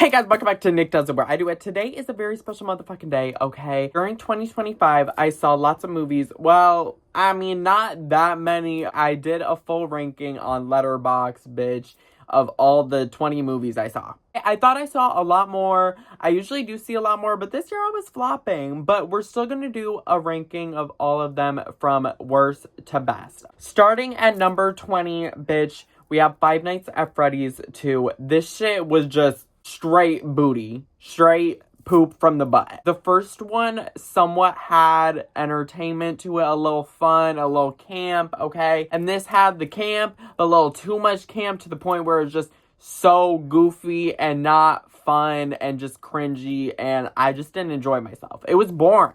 Hey guys, welcome back to Nickdoesit, where I do it. Today is a very special motherfucking day, okay? During 2025, I saw lots of movies. Well, I mean, not that many. I did a full ranking on Letterboxd, bitch, of all the 20 movies I saw. I thought I saw a lot more. I usually do see a lot more, but this year I was flopping. But we're still gonna do a ranking of all of them from worst to best. Starting at number 20, bitch, we have Five Nights at Freddy's 2. This shit was just straight booty. Straight poop from the butt. The first one somewhat had entertainment to it, a little fun, a little camp, okay? And this had the camp, a little too much camp to the point where it's just so goofy and not fun and just cringy, and I just didn't enjoy myself. It was boring.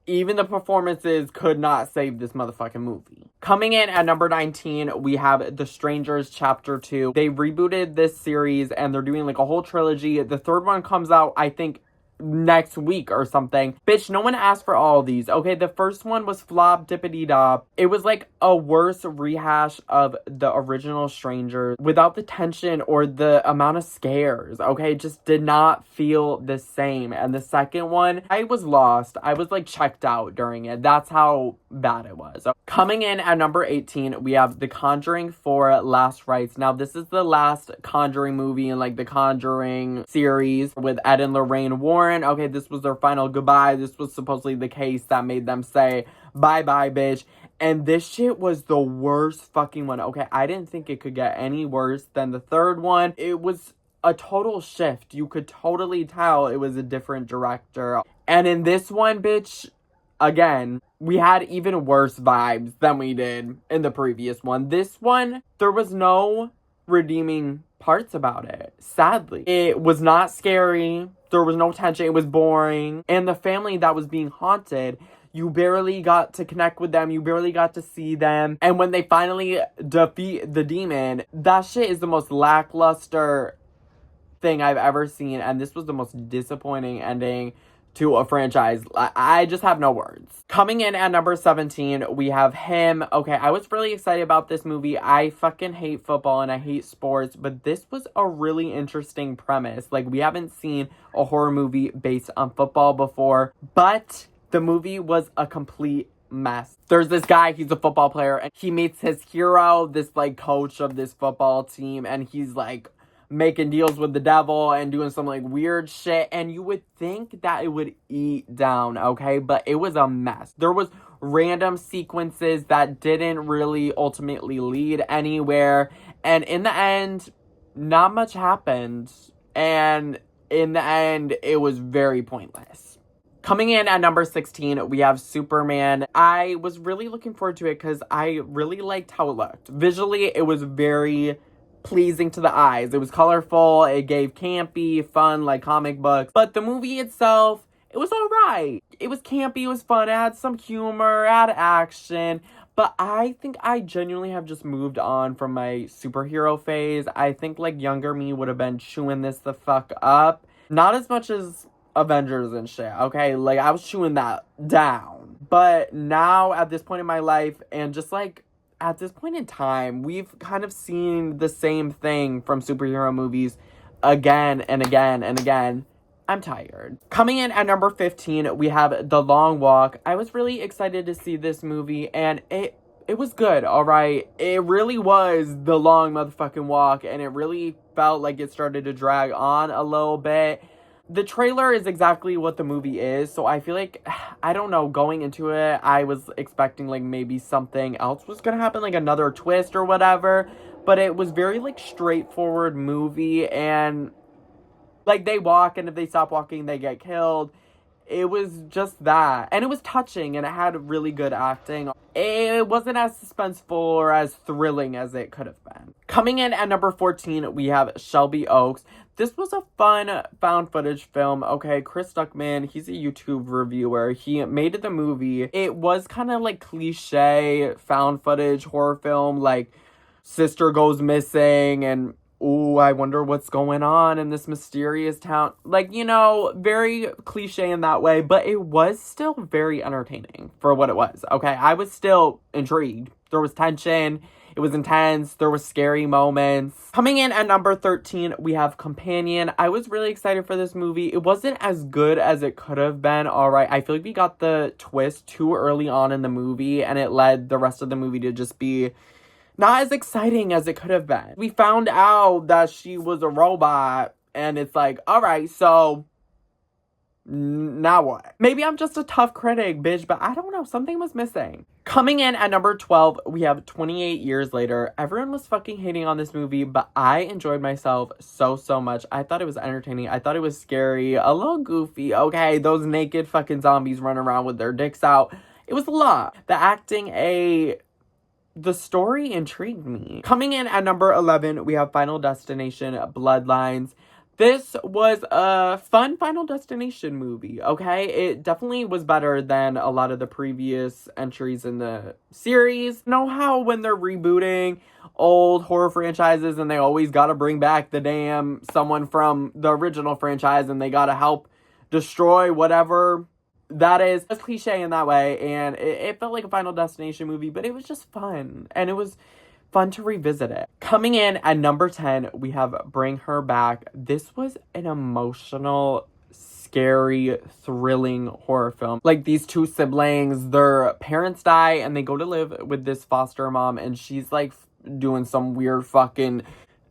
Even the performances could not save this motherfucking movie. Coming in at number 19, we have The Strangers Chapter 2. They rebooted this series and they're doing like a whole trilogy. The third one comes out, I think, next week or something. Bitch, no one asked for all of these. Okay, the first one was flop dippity dop. It was like a worse rehash of the original Strangers without the tension or the amount of scares. Okay, it just did not feel the same. And the second one, I was lost. I was like checked out during it. That's how bad it was. Coming in at number 18, we have The Conjuring 4 Last Rites. Now, this is the last Conjuring movie in like the Conjuring series with Ed and Lorraine Warren. Okay, this was their final goodbye. This was supposedly the case that made them say, bye-bye, bitch. And this shit was the worst fucking one. Okay, I didn't think it could get any worse than the third one. It was a total shift. You could totally tell it was a different director. And in this one, bitch, again, we had even worse vibes than we did in the previous one. This one, there was no redeeming parts about it. Sadly, it was not scary. There was no tension. It was boring. And the family that was being haunted, you barely got to connect with them. You barely got to see them. And when they finally defeat the demon, that shit is the most lackluster thing I've ever seen. And this was the most disappointing ending to a franchise. I just have no words. Coming in at number 17, we have Him. Okay, I was really excited about this movie. I fucking hate football and I hate sports, but this was a really interesting premise. Like, we haven't seen a horror movie based on football before, but the movie was a complete mess. There's this guy, he's a football player, and he meets his hero, this like coach of this football team, and he's like making deals with the devil and doing some like weird shit, and you would think that it would eat down, okay? But it was a mess. There was random sequences that didn't really ultimately lead anywhere, and in the end, not much happened, and in the end, it was very pointless. Coming in at number 16, we have Superman. I was really looking forward to it because I really liked how it looked. Visually, it was very pleasing to the eyes. It was colorful, it gave campy, fun, like comic books. But the movie itself, it was alright. It was campy, it was fun, it had some humor, it had action. But I think I genuinely have just moved on from my superhero phase. I think like younger me would have been chewing this the fuck up. Not as much as Avengers and shit, okay? Like, I was chewing that down. But now, at this point in my life, and just like at this point in time, we've kind of seen the same thing from superhero movies again and again and again. I'm tired. Coming in at number 15, we have The Long Walk. I was really excited to see this movie, and it was good, alright? It really was the long motherfucking walk, and it really felt like it started to drag on a little bit. The trailer is exactly what the movie is, so I feel like, I don't know, going into it, I was expecting, like, maybe something else was gonna happen, like another twist or whatever, but it was very, like, straightforward movie, and, like, they walk, and if they stop walking, they get killed. It was just that, and it was touching, and it had really good acting. It wasn't as suspenseful or as thrilling as it could have been. Coming in at number 14, we have Shelby Oaks. This was a fun found footage film. Okay, Chris Stuckman, he's a YouTube reviewer. He made the movie. It was kind of like cliche found footage horror film, like sister goes missing and ooh, I wonder what's going on in this mysterious town. Like, you know, very cliche in that way, but it was still very entertaining for what it was, okay? I was still intrigued. There was tension. It was intense. There were scary moments. Coming in at number 13, we have Companion. I was really excited for this movie. It wasn't as good as it could have been. All right, I feel like we got the twist too early on in the movie, and it led the rest of the movie to just be not as exciting as it could have been. We found out that she was a robot, and it's like, all right, so now what? Maybe I'm just a tough critic, bitch, but I don't know. Something was missing. Coming in at number 12, we have 28 Years Later. Everyone was fucking hating on this movie, but I enjoyed myself so much. I thought it was entertaining. I thought it was scary. A little goofy. Okay, those naked fucking zombies running around with their dicks out. It was a lot. The story intrigued me. Coming in at number 11, we have Final Destination Bloodlines. This was a fun Final Destination movie, okay? It definitely was better than a lot of the previous entries in the series. You know how when they're rebooting old horror franchises and they always gotta bring back the damn someone from the original franchise and they gotta help destroy whatever that is. It's cliche in that way, and it felt like a Final Destination movie, but it was just fun, and it was fun to revisit it. Coming in at number 10, we have Bring Her Back. This was an emotional, scary, thrilling horror film. Like, these two siblings, their parents die, and they go to live with this foster mom, and she's, like, doing some weird fucking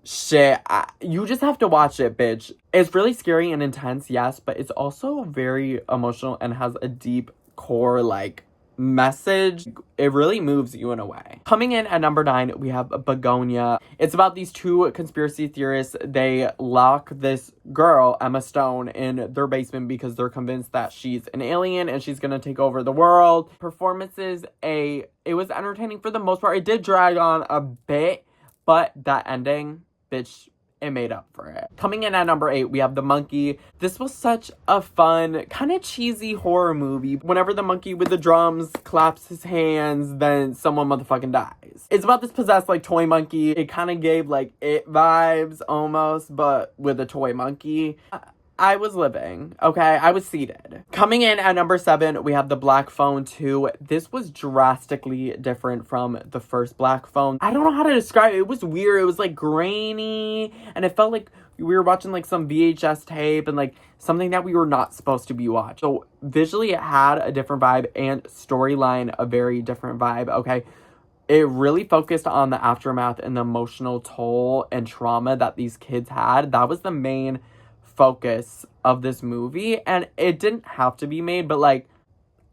shit. You just have to watch it, bitch. It's really scary and intense, yes, but it's also very emotional and has a deep core, like, message. It really moves you in a way. Coming in at number 9, we have Begonia. It's about these two conspiracy theorists. They lock this girl, Emma Stone, in their basement because they're convinced that she's an alien and she's gonna take over the world. Performances, it was entertaining for the most part. It did drag on a bit, but that ending, bitch, it made up for it. Coming in at number 8, we have The Monkey. This was such a fun, kind of cheesy horror movie. Whenever the monkey with the drums claps his hands, then someone motherfucking dies. It's about this possessed, like, toy monkey. It kind of gave, like, It vibes, almost, but with a toy monkey. I was living, okay? I was seated. Coming in at number 7, we have The Black Phone 2. This was drastically different from the first Black Phone. I don't know how to describe it. It was weird. It was, like, grainy, and it felt like we were watching, like, some VHS tape and, like, something that we were not supposed to be watching. So, visually, it had a different vibe, and storyline, a very different vibe, okay? It really focused on the aftermath and the emotional toll and trauma that these kids had. That was the main focus of this movie, and it didn't have to be made, but, like,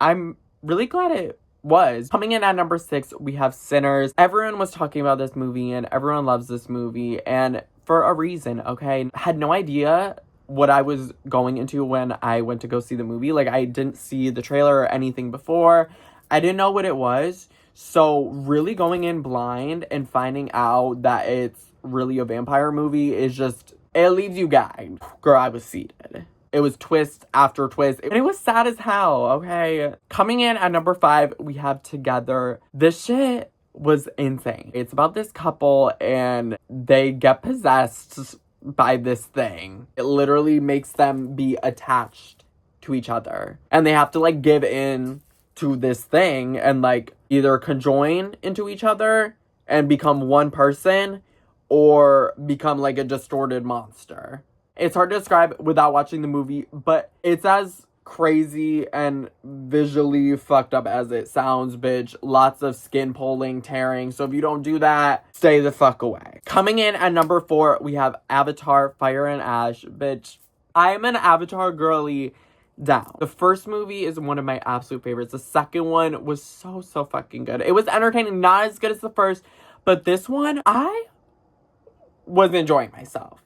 I'm really glad it was. Coming in at number 6, we have Sinners. Everyone was talking about this movie, and everyone loves this movie, and for a reason, okay? Had no idea what I was going into when I went to go see the movie. Like, I didn't see the trailer or anything before. I didn't know what it was, so really going in blind and finding out that it's really a vampire movie is just, it leaves you gagged. Girl, I was seated. It was twist after twist. And it was sad as hell, okay? Coming in at number 5, we have Together. This shit was insane. It's about this couple and they get possessed by this thing. It literally makes them be attached to each other. And they have to, like, give in to this thing and, like, either conjoin into each other and become one person or become, like, a distorted monster. It's hard to describe without watching the movie, but it's as crazy and visually fucked up as it sounds, bitch. Lots of skin pulling, tearing, so if you don't do that, stay the fuck away. Coming in at number 4, we have Avatar, Fire and Ash. Bitch, I am an Avatar girly down. The first movie is one of my absolute favorites. The second one was so fucking good. It was entertaining, not as good as the first, but this one, I was enjoying myself.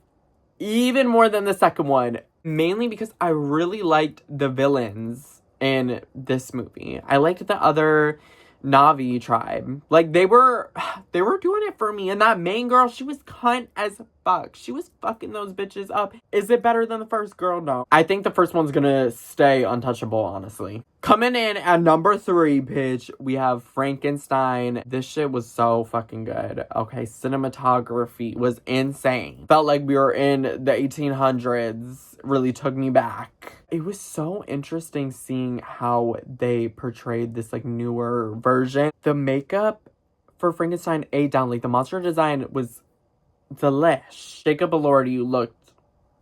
Even more than the second one. Mainly because I really liked the villains in this movie. I liked the other Na'vi tribe. Like, they were doing it for me. And that main girl, she was cunt as fuck. She was fucking those bitches up. Is it better than the first girl? No. I think the first one's gonna stay untouchable, honestly. Coming in at number 3, bitch, we have Frankenstein. This shit was so fucking good. Okay, cinematography was insane. Felt like we were in the 1800s. Really took me back. It was so interesting seeing how they portrayed this, like, newer version. The makeup for Frankenstein 8 down. Like, the monster design was delish. Jacob Elordi looked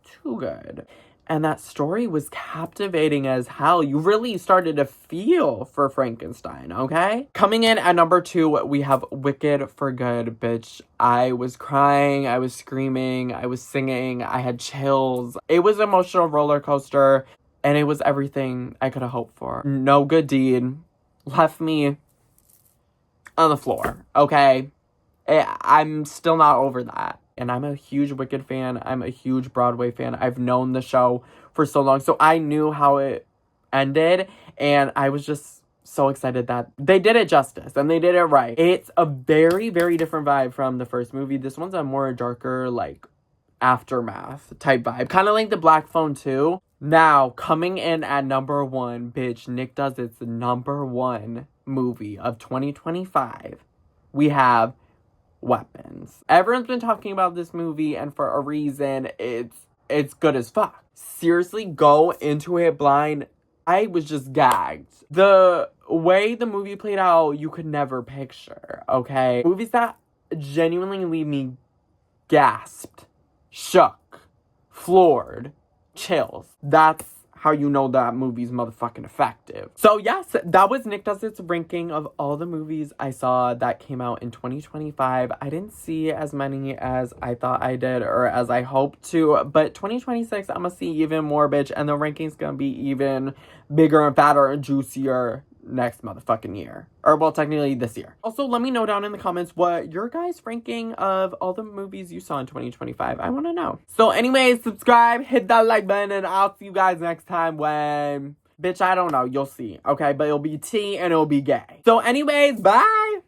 too good. And that story was captivating as hell. You really started to feel for Frankenstein, okay? Coming in at number 2, we have Wicked for Good, bitch. I was crying, I was screaming, I was singing, I had chills. It was an emotional roller coaster, and it was everything I could have hoped for. No good deed left me on the floor, okay? I'm still not over that. And I'm a huge Wicked fan. I'm a huge Broadway fan. I've known the show for so long. So I knew how it ended. And I was just so excited that they did it justice. And they did it right. It's a very, very different vibe from the first movie. This one's a more darker, like, aftermath type vibe. Kind of like the Black Phone 2. Now, coming in at number 1, bitch, Nickdoesit's number 1 movie of 2025. We have Weapons. Everyone's been talking about this movie, and for a reason. It's good as fuck. Seriously, go into it blind. I was just gagged. The way the movie played out, you could never picture, okay? Movies that genuinely leave me gasped, shook, floored, chills. That's how you know that movie's motherfucking effective. So yes, that was Nickdoesit's ranking of all the movies I saw that came out in 2025. I didn't see as many as I thought I did or as I hoped to, but 2026, I'm gonna see even more, bitch, and the ranking's gonna be even bigger and fatter and juicier next motherfucking year. Or, well, technically this year. Also, let me know down in the comments what your guys' ranking of all the movies you saw in 2025. I want to know. So, anyways, subscribe, hit that like button, and I'll see you guys next time when... Bitch, I don't know. You'll see. Okay? But it'll be tea and it'll be gay. So, anyways, bye!